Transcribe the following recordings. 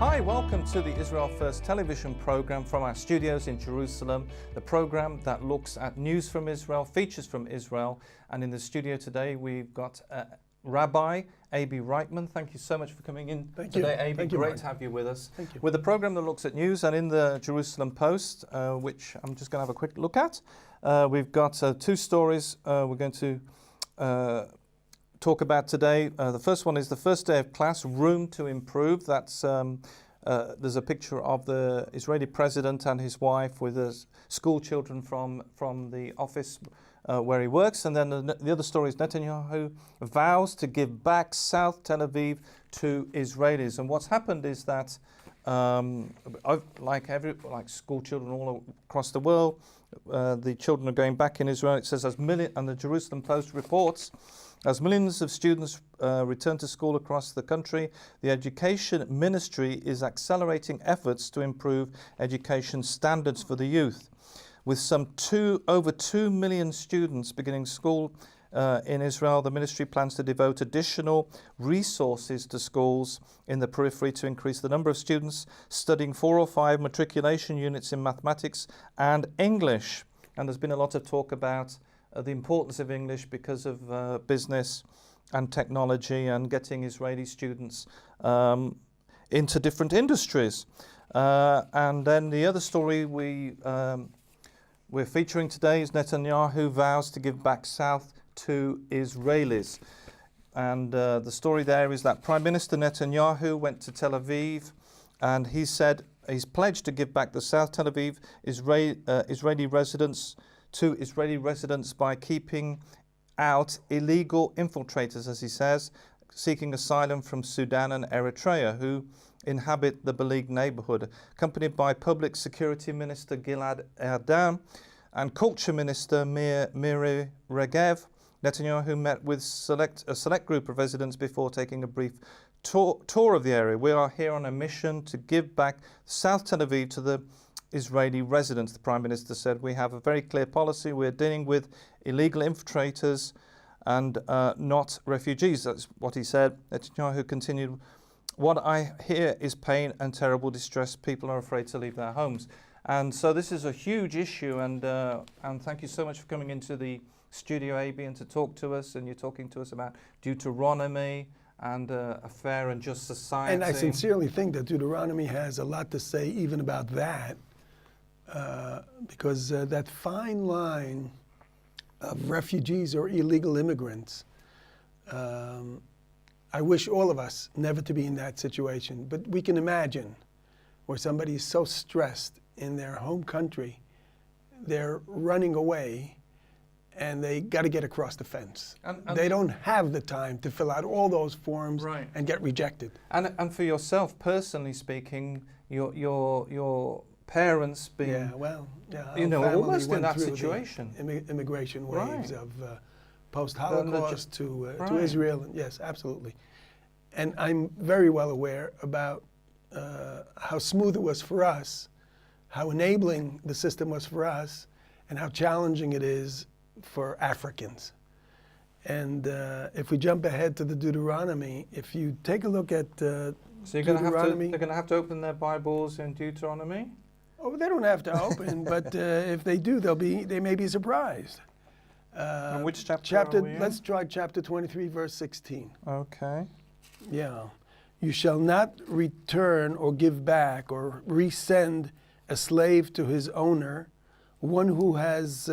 Hi, welcome to the Israel First television program from our studios in Jerusalem, the program that looks at news from Israel, features from Israel. And in the studio today, we've got Rabbi Abe Reichman. Thank you so much for coming in today, Abe. Thank you, Great Mark. to have you with us. Thank you. With a program that looks at news, and in the Jerusalem Post, which I'm just going to have a quick look at, we've got two stories we're going to talk about today. The first one is the first day of class, room to improve. That's there's a picture of the Israeli president and his wife with his school children from the office where he works. And then the other story is Netanyahu vows to give back South Tel Aviv to Israelis. And what's happened is that like school children all across the world, the children are going back in Israel. It says, and the Jerusalem Post reports, as millions of students return to school across the country, the Education Ministry is accelerating efforts to improve education standards for the youth. With over 2 million students beginning school in Israel, the ministry plans to devote additional resources to schools in the periphery to increase the number of students studying 4 or 5 matriculation units in mathematics and English. And there's been a lot of talk about the importance of English because of business and technology and getting Israeli students into different industries. And then the other story we're featuring today is Netanyahu vows to give back South to Israelis. And the story there is that Prime Minister Netanyahu went to Tel Aviv and he said he's pledged to give back the South Tel Aviv Israeli residents to Israeli residents by keeping out illegal infiltrators, as he says, seeking asylum from Sudan and Eritrea, who inhabit the beleaguered neighborhood. Accompanied by Public Security Minister Gilad Erdan and Culture Minister Miri Regev, Netanyahu met with a select group of residents before taking a brief tour of the area. We are here on a mission to give back South Tel Aviv to the Israeli residents, the Prime Minister said. We have a very clear policy. We're dealing with illegal infiltrators and not refugees. That's what he said. Netanyahu continued, what I hear is pain and terrible distress. People are afraid to leave their homes. And so this is a huge issue, and thank you so much for coming into the studio, Abe, and to talk to us. And you're talking to us about Deuteronomy and a fair and just society. And I sincerely think that Deuteronomy has a lot to say even about that, because that fine line of refugees or illegal immigrants, I wish all of us never to be in that situation. But we can imagine where somebody is so stressed in their home country, they're running away, and they got to get across the fence. And they don't have the time to fill out all those forms and get rejected. And for yourself, personally speaking, your parents being, almost in that situation. Immigration waves of post-Holocaust to Israel. Yes, absolutely. And I'm very well aware about how smooth it was for us, how enabling the system was for us, and how challenging it is for Africans. And if we jump ahead to the Deuteronomy, if you take a look at so they're going to have to open their Bibles in Deuteronomy? Oh, they don't have to open, but if they do, they may be surprised. And which chapter are we in? Let's try chapter 23, verse 16. Okay. Yeah. You shall not return or give back or resend a slave to his owner, one who has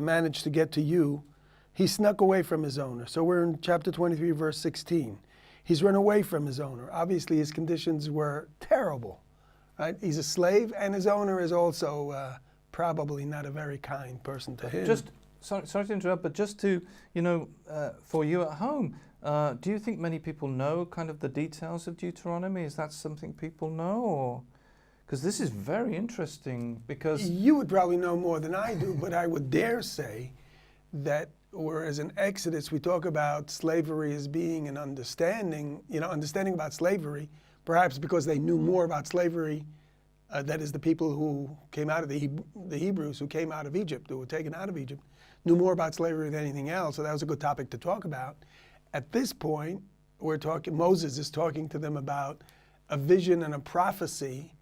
managed to get to you. He snuck away from his owner. So we're in chapter 23, verse 16. He's run away from his owner. Obviously, his conditions were terrible. Right? He's a slave, and his owner is also probably not a very kind person to him. Sorry to interrupt, but just to, for you at home, do you think many people know kind of the details of Deuteronomy? Is that something people know? Or because this is very interesting, because you would probably know more than I do, but I would dare say that whereas in Exodus we talk about slavery as being an understanding about slavery, perhaps because they knew more about slavery, that is the people who came out of the Hebrews who came out of Egypt, who were taken out of Egypt, knew more about slavery than anything else, so that was a good topic to talk about. At this point, Moses is talking to them about a vision and a prophecy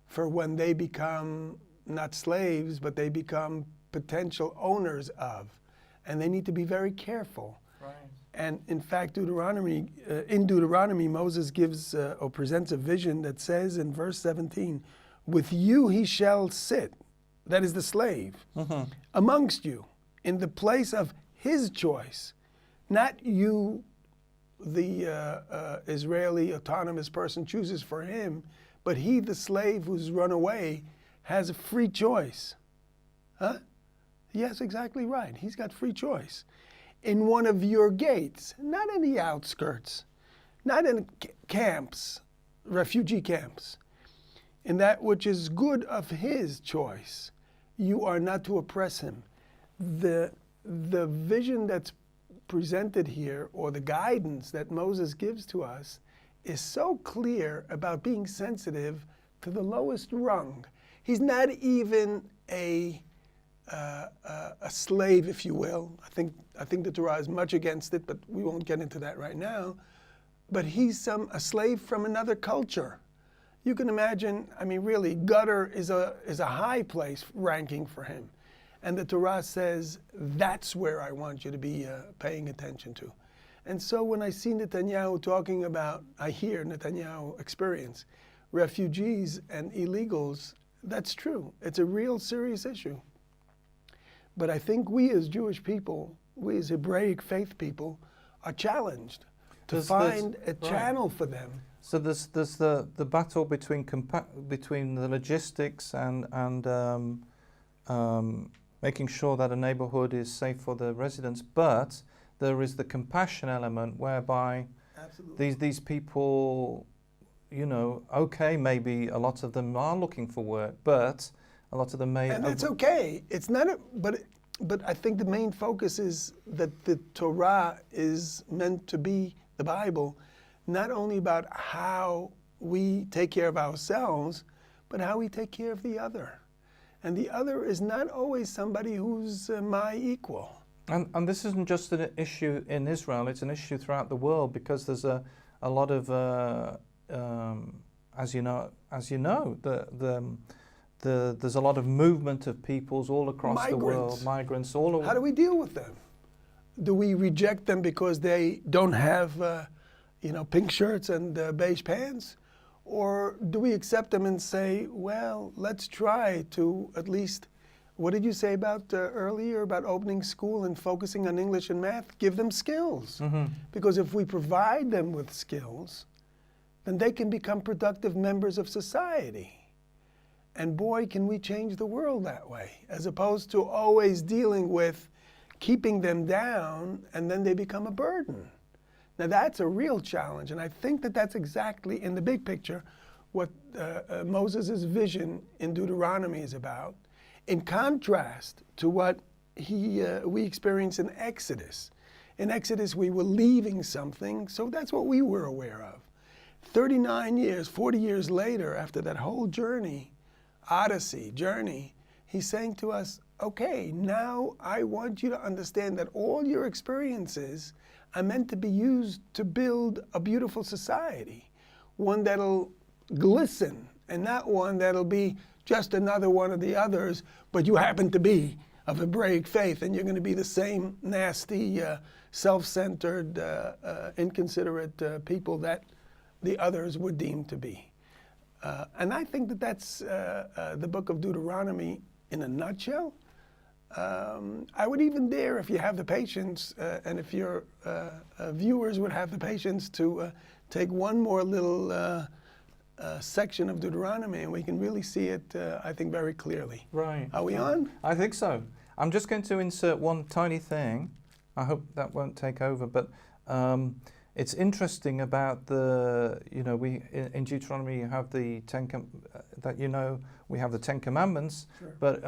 for when they become not slaves, but they become potential owners of. And they need to be very careful. Right. And in fact, in Deuteronomy, Moses gives or presents a vision that says in verse 17, with you he shall sit, that is the slave, amongst you, in the place of his choice. Not you, the Israeli autonomous person, chooses for him, but he, the slave who's run away, has a free choice. Huh? Yes, exactly right. He's got free choice. In one of your gates, not in the outskirts, not in camps, refugee camps, in that which is good of his choice. You are not to oppress him. The vision that's presented here, or the guidance that Moses gives to us, is so clear about being sensitive to the lowest rung. He's not even a slave, if you will. I think the Torah is much against it, but we won't get into that right now. But he's a slave from another culture. You can imagine, I mean, really, gutter is a high place ranking for him. And the Torah says, that's where I want you to be paying attention to. And so when I see Netanyahu talking about, I hear Netanyahu experience refugees and illegals, that's true. It's a real serious issue. But I think we as Jewish people, we as Hebraic faith people, are challenged to find a channel for them. So there's the battle between the logistics and making sure that a neighborhood is safe for the residents, but there is the compassion element whereby these people, you know, okay, maybe a lot of them are looking for work, but a lot of them may. And that's okay. It's not but I think the main focus is that the Torah is meant to be, the Bible, not only about how we take care of ourselves, but how we take care of the other. And the other is not always somebody who's my equal. And this isn't just an issue in Israel, it's an issue throughout the world, because there's a lot of, as you know, there's a lot of movement of peoples all across the world, migrants all over. How do we deal with them? Do we reject them because they don't have, pink shirts and beige pants? Or do we accept them and say, well, let's try to at least, what did you say about earlier about opening school and focusing on English and math? Give them skills. Because if we provide them with skills, then they can become productive members of society. And boy, can we change the world that way, as opposed to always dealing with keeping them down and then they become a burden. Now that's a real challenge, and I think that that's exactly, in the big picture, what Moses' vision in Deuteronomy is about, in contrast to what we experience in Exodus. In Exodus, we were leaving something, so that's what we were aware of. 39 years, 40 years later, after that whole journey, Odyssey, journey, he's saying to us, okay, now I want you to understand that all your experiences are meant to be used to build a beautiful society, one that'll glisten, and not one that'll be just another one of the others, but you happen to be of Hebraic faith, and you're going to be the same nasty, self-centered, inconsiderate people that the others were deemed to be. And I think that that's the book of Deuteronomy in a nutshell. I would even dare, if you have the patience, and if your viewers would have the patience, to take one more little section of Deuteronomy, and we can really see it, I think, very clearly. Right. Are we on? I think so. I'm just going to insert one tiny thing. I hope that won't take over, but it's interesting about the, we in Deuteronomy you have the we have the Ten Commandments, sure. But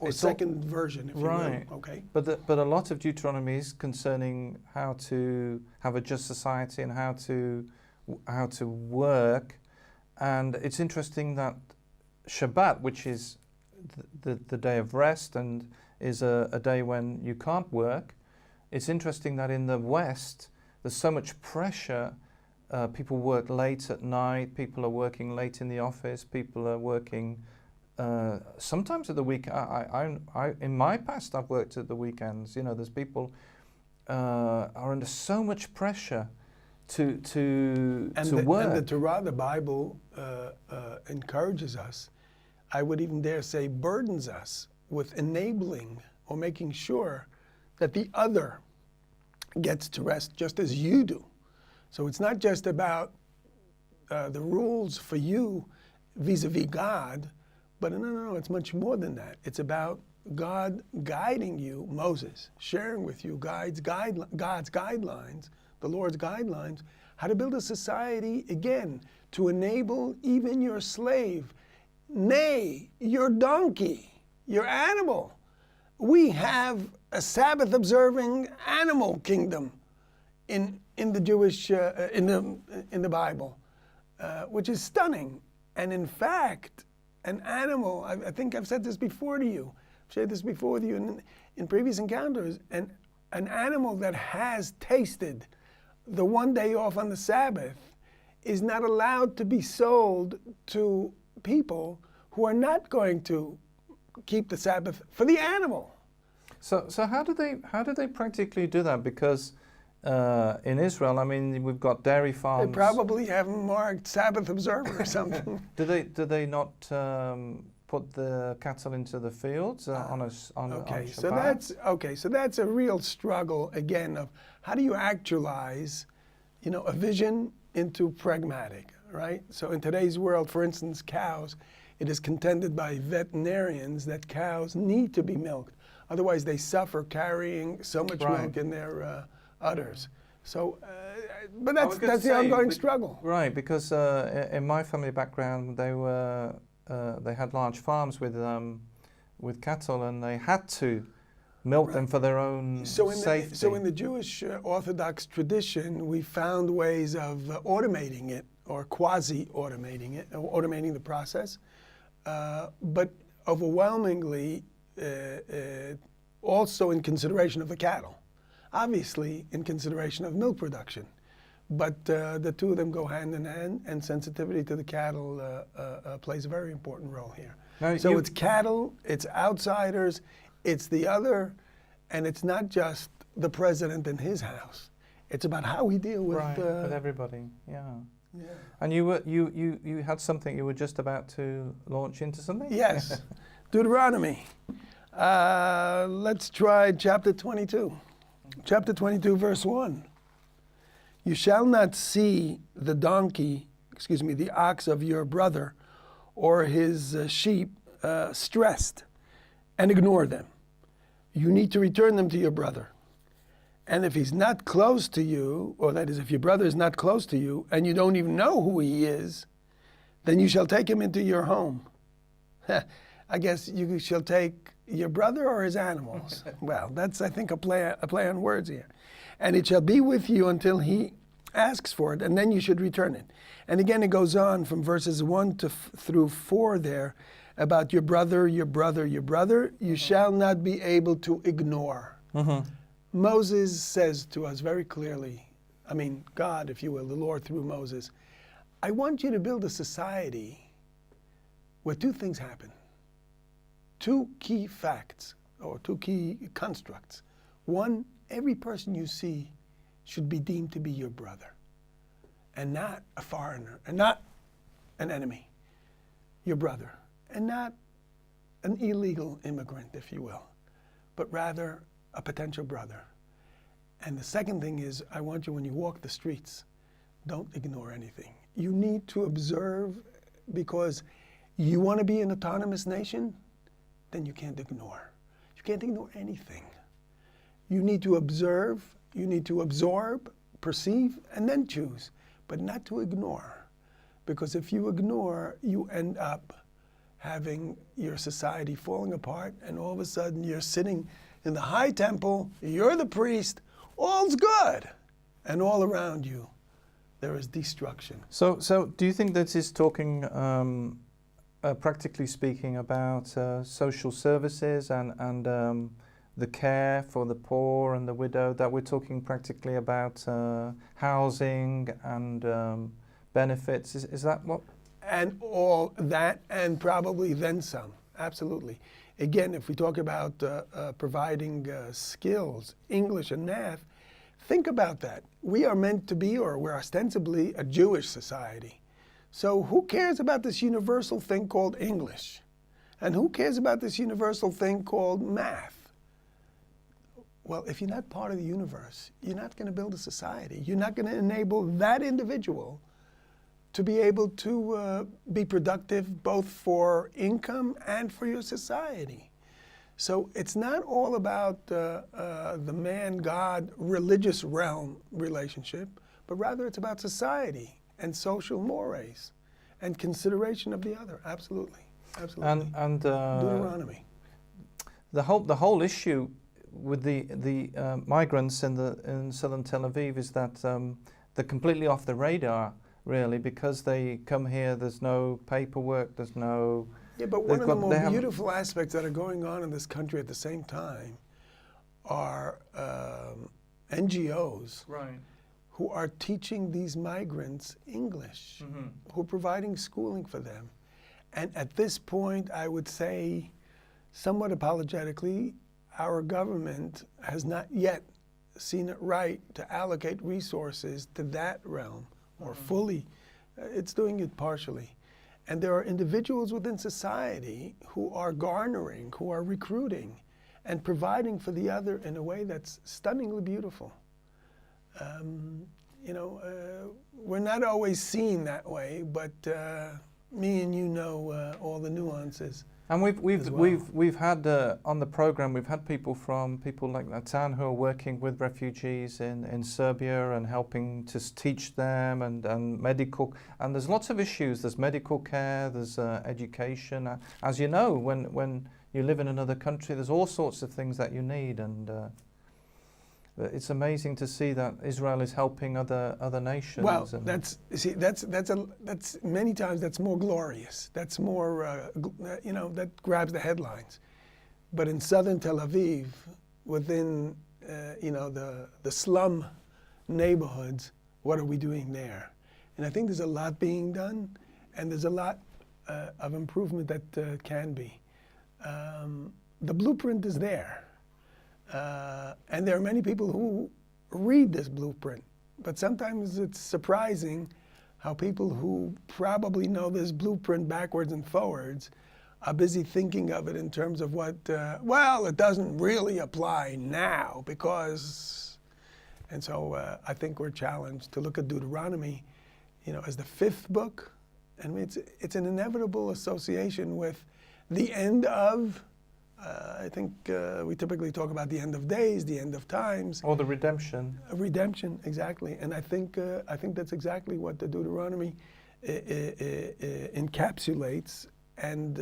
or second version, if right. you will. Okay. But a lot of Deuteronomy is concerning how to have a just society and how to work, and it's interesting that Shabbat, which is the day of rest and is a day when you can't work. It's interesting that in the West there's so much pressure people work late at night. People are working late in the office. People are working sometimes at the week. In my past, I've worked at the weekends. You know, there's people are under so much pressure to work. And the Torah, the Bible, encourages us. I would even dare say burdens us with enabling or making sure that the other gets to rest just as you do. So it's not just about the rules for you vis-a-vis God, but no, it's much more than that. It's about God guiding you, Moses, sharing with you God's guidelines, the Lord's guidelines, how to build a society, again, to enable even your slave, nay, your donkey, your animal. We have a Sabbath-observing animal kingdom in the Jewish in the Bible, which is stunning. And in fact, an animal. I think I've said this before to you. I've shared this before with you in previous encounters. An animal that has tasted the one day off on the Sabbath is not allowed to be sold to people who are not going to keep the Sabbath for the animal. So how do they practically do that? Because in Israel, I mean, we've got dairy farms. They probably have them marked Sabbath observer or something. Do they not put the cattle into the fields on Shabbat? So that's a real struggle again of how do you actualize, a vision into pragmatic, right? So in today's world, for instance, cows, it is contended by veterinarians that cows need to be milked. Otherwise, they suffer carrying so much milk in their udders. So, but that's the ongoing struggle. Right, because in my family background, they had large farms with cattle, and they had to milk them for their own safety. So in the Jewish Orthodox tradition, we found ways of automating it, or quasi-automating it, or automating the process, but overwhelmingly also in consideration of the cattle. Obviously in consideration of milk production. But the two of them go hand in hand, and sensitivity to the cattle plays a very important role here. Now, so it's cattle, it's outsiders, it's the other, and it's not just the president and his house. It's about how we deal with with everybody. Yeah. And you had something, you were just about to launch into something? Yes. Deuteronomy. Let's try chapter 22. Chapter 22, verse 1. You shall not see the the ox of your brother or his sheep stressed and ignore them. You need to return them to your brother. And if he's not close to you, or that is, if your brother is not close to you and you don't even know who he is, then you shall take him into your home. I guess you shall take your brother or his animals. Well, that's, I think, a play on words here. And it shall be with you until he asks for it, and then you should return it. And again, it goes on from verses 1 through 4 there about your brother, your brother, your brother. You shall not be able to ignore. Moses says to us very clearly, I mean, God, if you will, the Lord through Moses, I want you to build a society where two things happen. Two key facts, or two key constructs. One, every person you see should be deemed to be your brother, and not a foreigner, and not an enemy. Your brother, and not an illegal immigrant, if you will, but rather a potential brother. And the second thing is, I want you, when you walk the streets, don't ignore anything. You need to observe, because you want to be an autonomous nation, then you can't ignore. You can't ignore anything. You need to observe, you need to absorb, perceive, and then choose, but not to ignore. Because if you ignore, you end up having your society falling apart, and all of a sudden you're sitting in the high temple, you're the priest, all's good, and all around you there is destruction. So do you think that is talking practically speaking about social services and the care for the poor and the widow, that we're talking practically about housing and benefits. Is that what? And all that, and probably then some. Absolutely. Again, if we talk about providing skills, English and math, think about that. We are meant to be, or we're ostensibly, a Jewish society. So who cares about this universal thing called English? And who cares about this universal thing called math? Well, if you're not part of the universe, you're not going to build a society. You're not going to enable that individual to be able to be productive both for income and for your society. So it's not all about the man-God religious realm relationship, but rather it's about society and social mores and consideration of the other. Absolutely. Absolutely. And Deuteronomy. The whole issue with the migrants in southern Tel Aviv is that they're completely off the radar, really, because they come here. There's no paperwork. There's no. Yeah, but one of the more beautiful aspects that are going on in this country at the same time are NGOs, right, who are teaching these migrants English, mm-hmm. who are providing schooling for them. And at this point, I would say, somewhat apologetically, our government has not yet seen it right to allocate resources to that realm, or mm-hmm. fully. It's doing it partially. And there are individuals within society who are garnering, who are recruiting, and providing for the other in a way that's stunningly beautiful. We're not always seen that way, but me and you know all the nuances. And we've had on the program, we've had people like Natan who are working with refugees in Serbia and helping to teach them and medical, and there's lots of issues. There's medical care, there's education. As you know, when you live in another country, there's all sorts of things that you need, and it's amazing to see that Israel is helping other nations. Well, that's many times that's more glorious. That's more that grabs the headlines. But in southern Tel Aviv, within the slum neighborhoods, what are we doing there? And I think there's a lot being done, and there's a lot of improvement that can be. The blueprint is there. And there are many people who read this blueprint, but sometimes it's surprising how people who probably know this blueprint backwards and forwards are busy thinking of it in terms of what, it doesn't really apply now because, and so I think we're challenged to look at Deuteronomy, as the fifth book, and it's an inevitable association with the end of. I think we typically talk about the end of days, the end of times, or the redemption. Redemption, exactly. And I think that's exactly what the Deuteronomy encapsulates and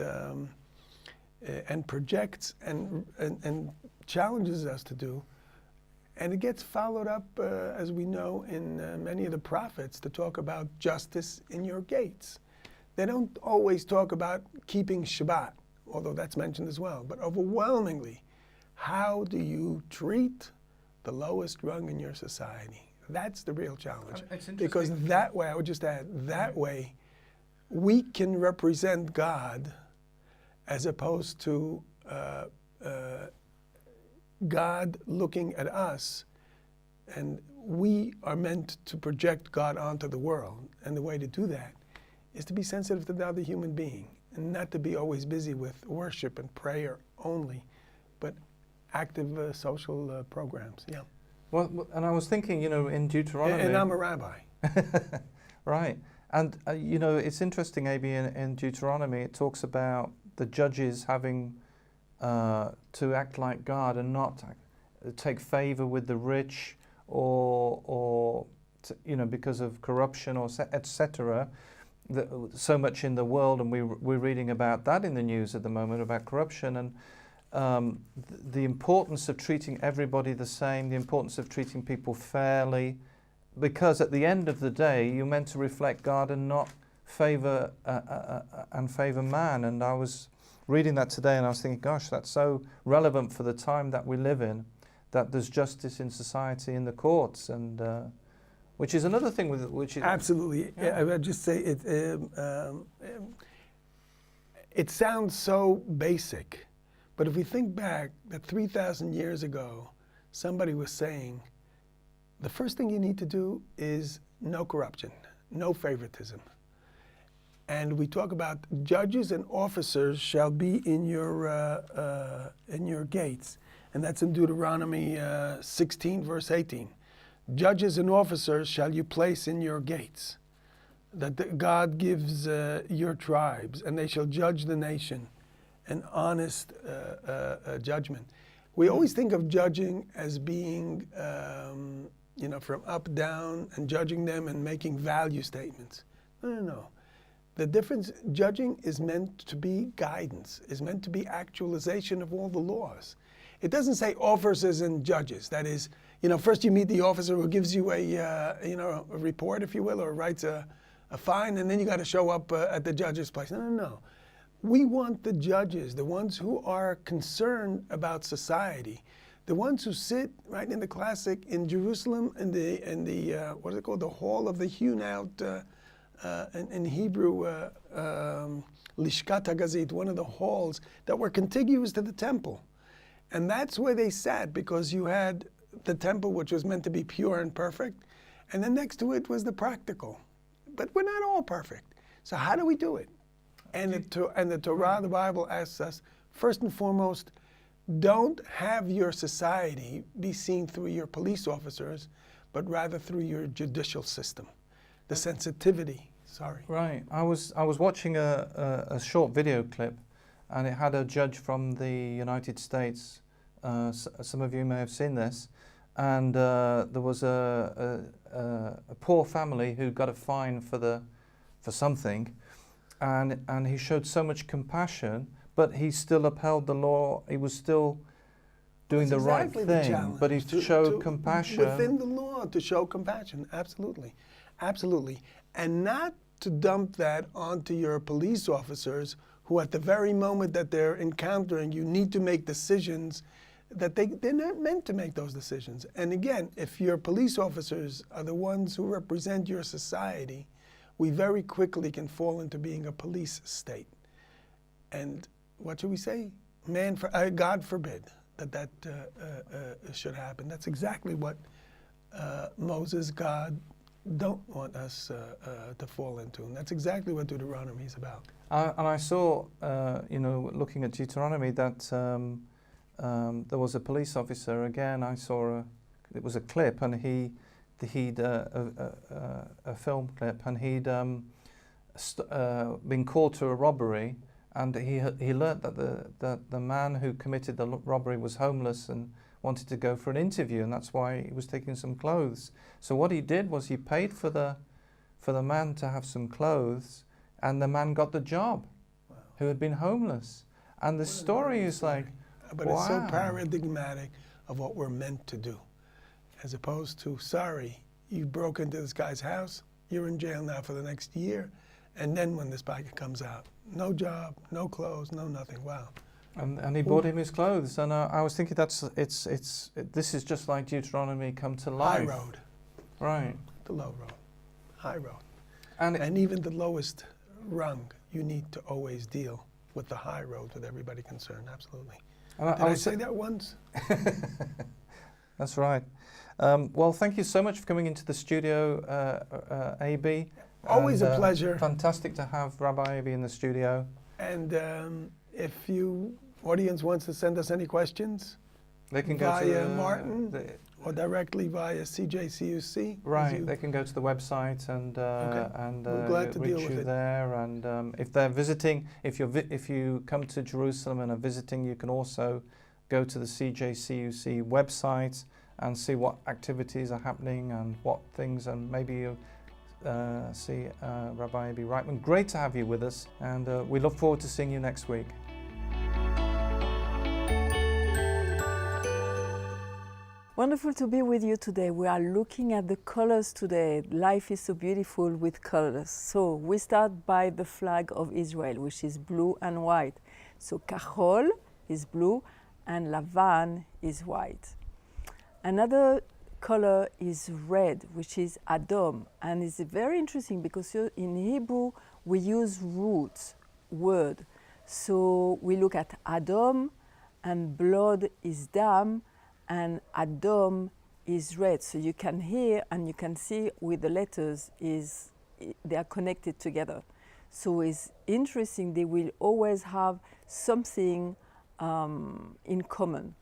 projects and challenges us to do. And it gets followed up, as we know, in many of the prophets to talk about justice in your gates. They don't always talk about keeping Shabbat, although that's mentioned as well. But overwhelmingly, how do you treat the lowest rung in your society? That's the real challenge. Because that way, I would just add, that way, we can represent God as opposed to God looking at us. And we are meant to project God onto the world. And the way to do that is to be sensitive to the other human being. And not to be always busy with worship and prayer only, but active social programs. Yeah. Well, and I was thinking, in Deuteronomy. And I'm a rabbi. Right. And, it's interesting, Abe, in Deuteronomy, it talks about the judges having to act like God and not take favor with the rich or because of corruption or etc. So much in the world, and we're reading about that in the news at the moment, about corruption and the importance of treating everybody the same, the importance of treating people fairly, because at the end of the day, you're meant to reflect God and not favor man. And I was reading that today, and I was thinking, gosh, that's so relevant for the time that we live in, that there's justice in society, in the courts, and which is another thing with which is absolutely. Yeah. I would just say it. It sounds so basic, but if we think back that 3,000 years ago, somebody was saying, the first thing you need to do is no corruption, no favoritism. And we talk about judges and officers shall be in your gates. And that's in Deuteronomy 16, verse 18. Judges and officers shall you place in your gates, that God gives your tribes, and they shall judge the nation, an honest judgment. We always think of judging as being, from up, down, and judging them and making value statements. No. The difference, judging is meant to be guidance, is meant to be actualization of all the laws. It doesn't say officers and judges. That is, first you meet the officer who gives you a report, if you will, or writes a fine, and then you got to show up at the judge's place. No. We want the judges, the ones who are concerned about society, the ones who sit right in the classic in Jerusalem in the what is it called, the hall of the hewn out. In Hebrew, Lishkat HaGazit, one of the halls that were contiguous to the temple. And that's where they sat, because you had the temple, which was meant to be pure and perfect, and then next to it was the practical. But we're not all perfect. So how do we do it? And the Torah, the Bible, asks us, first and foremost, don't have your society be seen through your police officers, but rather through your judicial system. The sensitivity. Sorry. Right. I was watching a short video clip, and it had a judge from the United States. Some of you may have seen this, and there was a poor family who got a fine for something, and he showed so much compassion, but he still upheld the law. He was still doing the right thing, but he showed compassion within the law, to show compassion. Absolutely. And not to dump that onto your police officers, who at the very moment that they're encountering you need to make decisions that they're not meant to make those decisions. And again, if your police officers are the ones who represent your society, we very quickly can fall into being a police state. And what should we say? God forbid that should happen. That's exactly what Moses, God, don't want us to fall into. And that's exactly what Deuteronomy is about. And I saw, looking at Deuteronomy, that there was a police officer. Again, I saw it was a clip, and he'd a film clip, and he'd been called to a robbery, and he learnt that the man who committed the robbery was homeless and wanted to go for an interview, and that's why he was taking some clothes. So what he did was he paid for the man to have some clothes, and the man got the job. Wow. Who had been homeless. And the story is like, but wow. It's so paradigmatic of what we're meant to do, as opposed to, sorry, you broke into this guy's house, you're in jail now for the next year, and then when this biker comes out, no job, no clothes, no nothing. Wow. And he bought him his clothes, and I was thinking this is just like Deuteronomy come to life. High road. Right. The low road. High road. And even the lowest rung, you need to always deal with the high road with everybody concerned. Absolutely. Did I say that once? That's right. Well, thank you so much for coming into the studio, Abe. Always a pleasure. Fantastic to have Rabbi Abe in the studio. And if you audience wants to send us any questions, they can go via Martin or directly via CJCUC. Right, they can go to the website and we're glad to reach deal with you it. there. And if they're visiting, if you come to Jerusalem and are visiting, you can also go to the CJCUC website and see what activities are happening and what things, and maybe you see Rabbi Abe Reichman. Great to have you with us, and we look forward to seeing you next week. Wonderful to be with you today. We are looking at the colors today. Life is so beautiful with colors. So we start by the flag of Israel, which is blue and white. So kahol is blue and lavan is white. Another color is red, which is adom, and it's very interesting because in Hebrew we use roots word. So we look at adom, and blood is dam, and adom is red. So you can hear and you can see with the letters they are connected together. So it's interesting, they will always have something in common.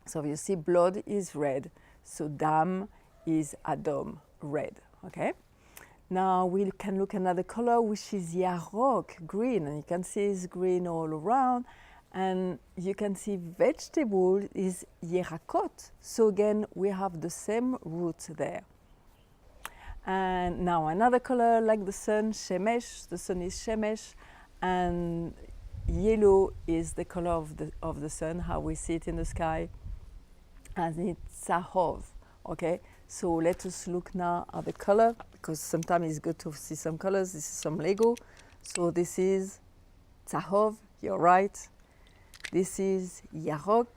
So you see blood is red, so dam is adom, red, okay? Now we can look at another color, which is yarok, green, and you can see it's green all around. And you can see vegetable is yerakot. So again, we have the same roots there. And now another color like the sun, shemesh, the sun is shemesh, and yellow is the color of the sun, how we see it in the sky, and it's tzahov, okay? So let us look now at the color, because sometimes it's good to see some colors. This is some Lego. So this is tzahov, you're right. This is yarok,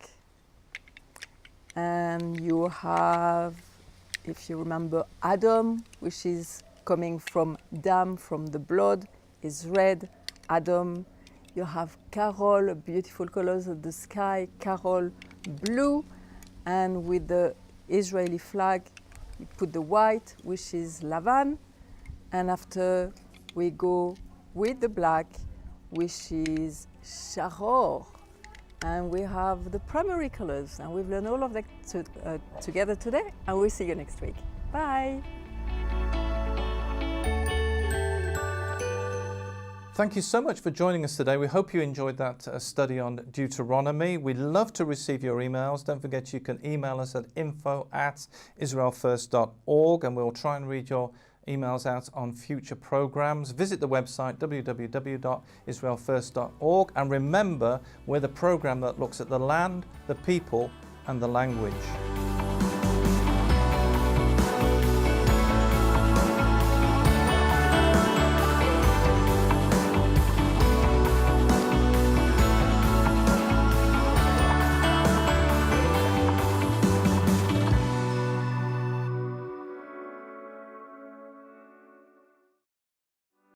and you have, if you remember, Adam, which is coming from dam, from the blood, is red, Adam. You have Carol, beautiful colors of the sky, Carol, blue, and with the Israeli flag, you put the white, which is Lavan, and after we go with the black, which is Shahor. And we have the primary colors, and we've learned all of that together today, and we'll see you next week. Bye. Thank you so much for joining us today. We hope you enjoyed that study on Deuteronomy. We'd love to receive your emails. Don't forget you can email us at info@israelfirst.org, and we'll try and read your emails out on future programs. Visit the website www.israelfirst.org, and remember, we're the program that looks at the land, the people, and the language.